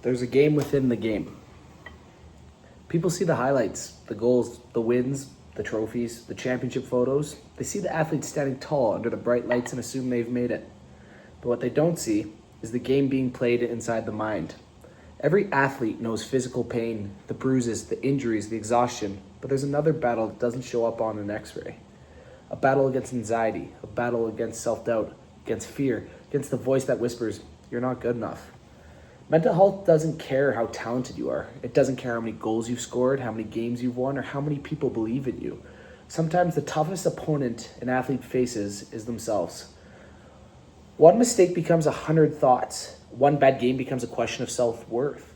There's a game within the game. People see the highlights, the goals, the wins, the trophies, the championship photos. They see the athletes standing tall under the bright lights and assume they've made it. But what they don't see is the game being played inside the mind. Every athlete knows physical pain, the bruises, the injuries, the exhaustion, but there's another battle that doesn't show up on an x-ray. A battle against anxiety, a battle against self-doubt, against fear, against the voice that whispers, "You're not good enough." Mental health doesn't care how talented you are. It doesn't care how many goals you've scored, how many games you've won, or how many people believe in you. Sometimes the toughest opponent an athlete faces is themselves. One mistake becomes 100 thoughts. One bad game becomes a question of self-worth.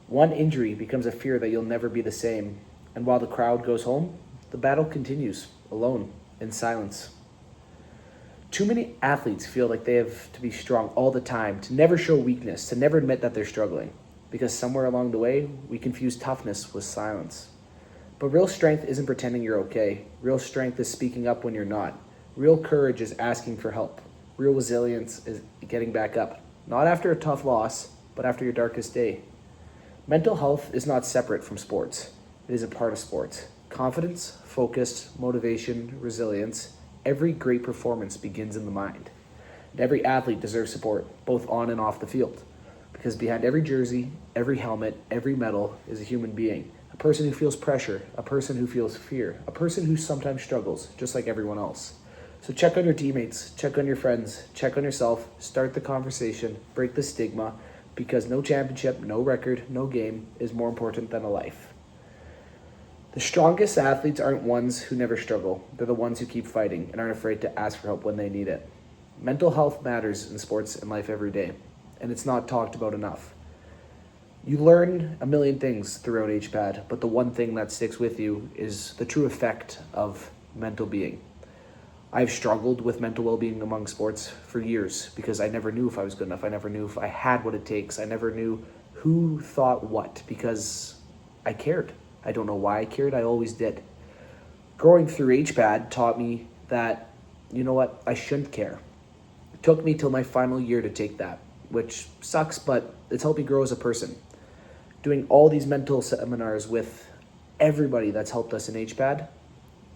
One injury becomes a fear that you'll never be the same. And while the crowd goes home, the battle continues, alone, in silence. Too many athletes feel like they have to be strong all the time, to never show weakness, to never admit that they're struggling. Because somewhere along the way, we confuse toughness with silence. But real strength isn't pretending you're okay. Real strength is speaking up when you're not. Real courage is asking for help. Real resilience is getting back up. Not after a tough loss, but after your darkest day. Mental health is not separate from sports. It is a part of sports. Confidence, focus, motivation, resilience. Every great performance begins in the mind. And every athlete deserves support, both on and off the field. Because behind every jersey, every helmet, every medal is a human being. A person who feels pressure, a person who feels fear, a person who sometimes struggles, just like everyone else. So check on your teammates, check on your friends, check on yourself, start the conversation, break the stigma, because no championship, no record, no game is more important than a life. The strongest athletes aren't ones who never struggle. They're the ones who keep fighting and aren't afraid to ask for help when they need it. Mental health matters in sports and life every day, and it's not talked about enough. You learn a million things throughout HPAD, but the one thing that sticks with you is the true effect of mental being. I've struggled with mental well-being among sports for years because I never knew if I was good enough. I never knew if I had what it takes. I never knew who thought what because I cared. I don't know why I cared. I always did. Growing through HPAD taught me that, you know what, I shouldn't care. It took me till my final year to take that, which sucks, but it's helped me grow as a person. Doing all these mental seminars with everybody that's helped us in HPAD,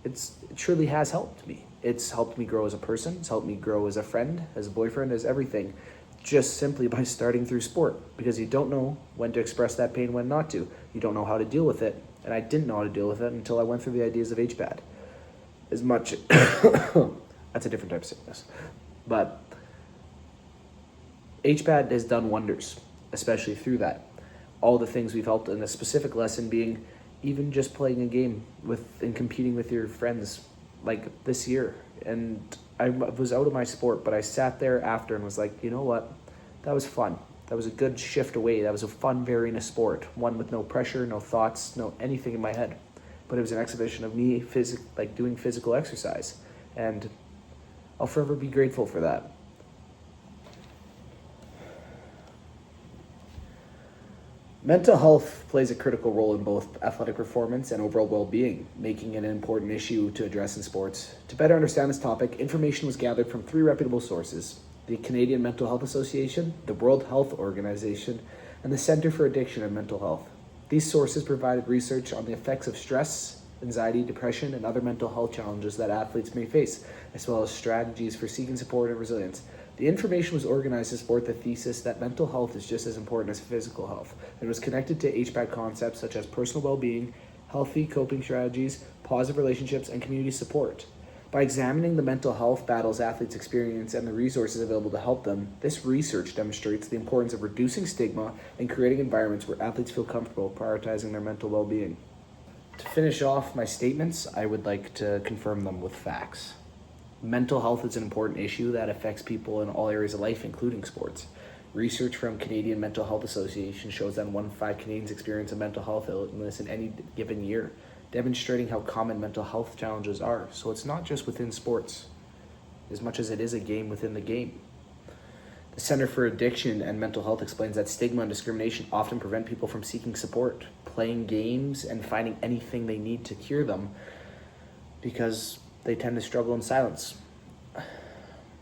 it truly has helped me. It's helped me grow as a person. It's helped me grow as a friend, as a boyfriend, as everything. Just simply by starting through sport. Because you don't know when to express that pain, when not to. You don't know how to deal with it. And I didn't know how to deal with it until I went through the ideas of HPAD. As much... That's a different type of sickness. But HPAD has done wonders, especially through that. All the things we've helped, and a specific lesson being even just playing a game and competing with your friends, like this year. And I was out of my sport, but I sat there after and was like, you know what? That was fun. That was a good shift away. That was a fun variant of sport. One with no pressure, no thoughts, no anything in my head. But it was an exhibition of me doing physical exercise. And I'll forever be grateful for that. Mental health plays a critical role in both athletic performance and overall well-being, making it an important issue to address in sports. To better understand this topic, information was gathered from 3 reputable sources: the Canadian Mental Health Association, the World Health Organization, and the Center for Addiction and Mental Health. These sources provided research on the effects of stress, anxiety, depression, and other mental health challenges that athletes may face, as well as strategies for seeking support and resilience. The information was organized to support the thesis that mental health is just as important as physical health, and was connected to HPAD concepts such as personal well-being, healthy coping strategies, positive relationships, and community support. By examining the mental health battles athletes experience and the resources available to help them, this research demonstrates the importance of reducing stigma and creating environments where athletes feel comfortable prioritizing their mental well-being. To finish off my statements, I would like to confirm them with facts. Mental health is an important issue that affects people in all areas of life, including sports. Research from Canadian Mental Health Association shows that 1 in 5 Canadians experience a mental health illness in any given year, demonstrating how common mental health challenges are. So it's not just within sports, as much as it is a game within the game. The Center for Addiction and Mental Health explains that stigma and discrimination often prevent people from seeking support, playing games, and finding anything they need to cure them, because they tend to struggle in silence.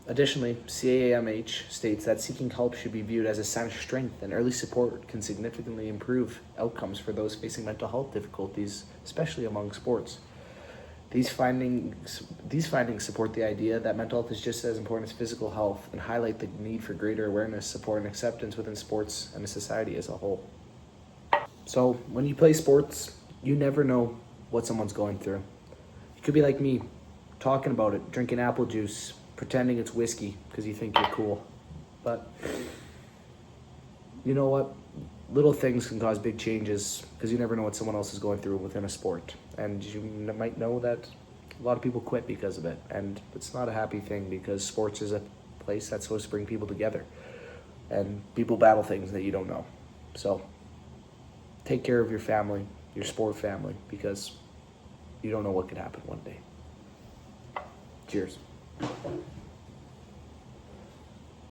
Additionally, CAMH states that seeking help should be viewed as a sign of strength, and early support can significantly improve outcomes for those facing mental health difficulties, especially among sports. These findings support the idea that mental health is just as important as physical health and highlight the need for greater awareness, support, and acceptance within sports and the society as a whole. So, when you play sports, you never know what someone's going through. You could be like me, talking about it, drinking apple juice, pretending it's whiskey because you think you're cool. But you know what? Little things can cause big changes because you never know what someone else is going through within a sport. And you might know that a lot of people quit because of it. And it's not a happy thing because sports is a place that's supposed to bring people together. And people battle things that you don't know. So take care of your family, your sport family, because you don't know what could happen one day. Cheers.